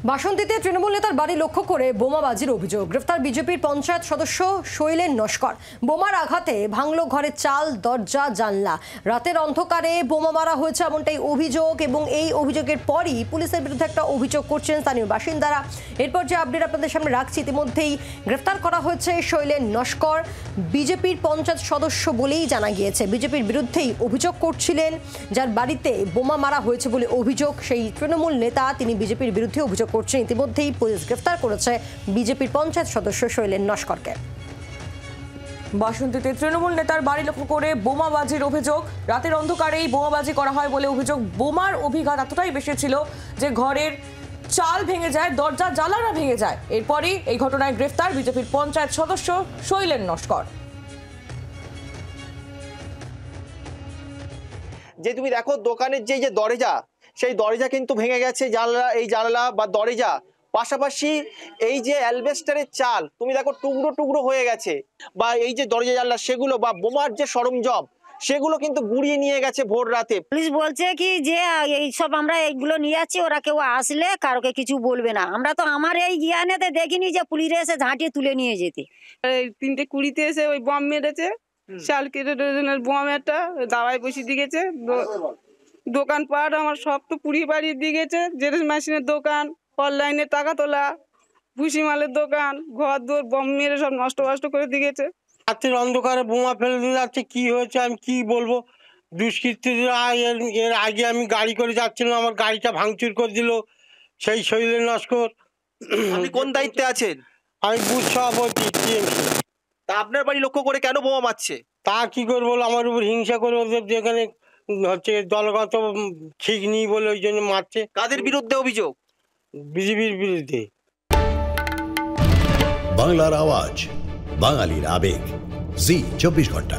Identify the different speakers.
Speaker 1: বাসন্তীতে তৃণমূল নেতার বাড়ি লক্ষ্য করে বোমাবাজির অভিযোগ। গ্রেফতার বিজেপির পঞ্চায়েত সদস্য শৈলেন নস্কর। বোমার আঘাতে ভাঙল ঘরের চাল, দরজা, জানলা। রাতের অন্ধকারে বোমা মারা হয়েছে এমনটাই অভিযোগ, এবং এই অভিযোগের পরই পুলিশের বিরুদ্ধে একটা অভিযোগ করছেন স্থানীয় বাসিন্দারা। এরপর যে আপডেট আপনাদের সামনে রাখছি, ইতিমধ্যেই গ্রেফতার করা হয়েছে শৈলেন নস্কর। বিজেপির পঞ্চায়েত সদস্য বলেই জানা গিয়েছে। বিজেপির বিরুদ্ধেই অভিযোগ করছিলেন, যার বাড়িতে বোমা মারা হয়েছে বলে অভিযোগ সেই তৃণমূল নেতা, তিনি বিজেপির বিরুদ্ধে অভিযোগ করছেন। ইতিমধ্যেই পুলিশ গ্রেফতার করেছে বিজেপির পঞ্চায়েত সদস্য শৈলেন নস্করকে।
Speaker 2: বাসন্তীতে তৃণমূল নেতার বাড়ি লক্ষ্য করে বোমাবাজির অভিযোগ। রাতের অন্ধকারেই বোমাবাজি করা হয় বলে অভিযোগ। বোমার অভিঘাত এতটাই বেশি ছিল যে ঘরের চাল ভেঙে যায়, দরজা জানালা ভেঙে যায়। এরপরই এই ঘটনায় গ্রেফতার বিজেপির পঞ্চায়েত সদস্য শৈলেন নস্কর।
Speaker 3: যে তুমি দেখো দোকানের যে দরজা, সেই দরজা কিন্তু ভেঙে গেছে, জানলা, এই জানলা বা দরজা, পাশাপাশি এই যে অ্যালবেস্টারের চাল তুমি দেখো টুকরো টুকরো হয়ে গেছে, বা এই যে দরজা জানলা সেগুলো বা বোমার যে সরঞ্জাম সেগুলো কিন্তু গুড়িয়ে নিয়ে গেছে ভোর রাতে।
Speaker 4: পুলিশ বলছে কি যে এইসব আমরা এইগুলো নিয়ে যাচ্ছি, ওরা কেউ আসলে কারোকে কিছু বলবে না। আমরা তো আমার এই জ্ঞানেতে দেখিনি যে পুলিশে এসে ঝাঁটিয়ে তুলে নিয়ে যেতে।
Speaker 5: 3:20 এসে ওই বম মেরেছে, চাল কেটে ডজনের বম, একটা দাওয়ায় বসিয়ে দিয়ে গেছে। দোকানপাট আমার সব তো পুড়িয়ে বাড়িয়ে দিয়ে গেছে। জেরক্স মেশিনের দোকান, অনলাইনে টাকা তোলা, ভুসি মালের দোকান, ঘর দোর বম মেরে সব নষ্ট করে দিয়ে গেছে।
Speaker 6: রাতের অন্ধকারে বোমা ফেলে দিয়ে যাচ্ছে, কি হয়েছে আমি কি বলবো। দুষ্কৃতীরা এর আগে আমি গাড়ি করে যাচ্ছিলাম, আমার গাড়িটা ভাঙচুর করে দিল সেই শৈলেন নস্কর।
Speaker 3: আপনি কোন দায়িত্বে আছেন?
Speaker 6: আমি বুথ সভাপতি টিএমসি।
Speaker 3: তা আপনার বাড়ি লক্ষ্য করে কেন বোমা মারছে?
Speaker 6: তা কি করবো, আমার উপর হিংসা করে, ওদের যেখানে হচ্ছে দলগত ঠিক নেই বলে ওই জন্য মারছে।
Speaker 3: কাদের বিরুদ্ধে অভিযোগ?
Speaker 6: বিজেপির বিরুদ্ধে।
Speaker 7: বাংলার আওয়াজ, বাঙালির আবেগ, জি 24 ঘন্টা।